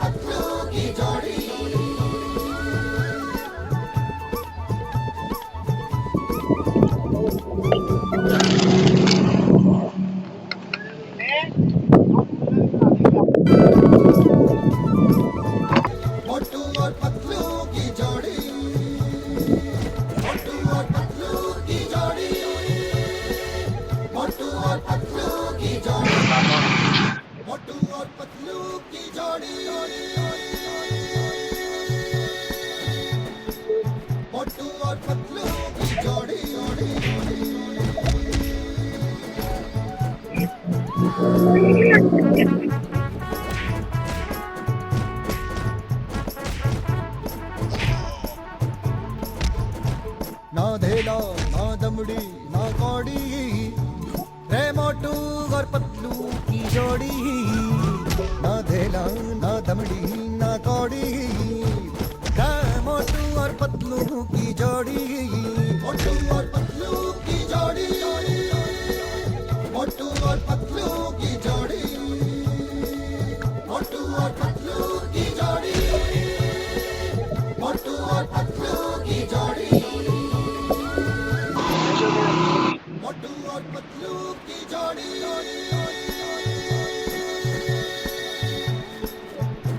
पतलू की जोड़ी। मोटू और पतलू की जोड़ी, मोटू और पतलू की जोड़ी, मोटू और पतलू की जोड़ी, मोटू और पतलू की जोड़ी, मोटू और पतलू की जोड़ी। ना धेला ना दमड़ी ना कौड़ी, रे मोटू और पतलू की जोड़ी। ना धेला ना दमड़ी ना कौड़ी, रे मोटू और पतलू की जोड़ी। मोटू और पतलू की जोड़ी, मोटू और पतलू की जोड़ी, मोटू और पतलू की जोड़ी, मोटू और पतलू की जोड़ी। मोटू और पतलू की जोड़ी,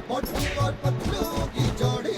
मोटू और पतलू की जोड़ी।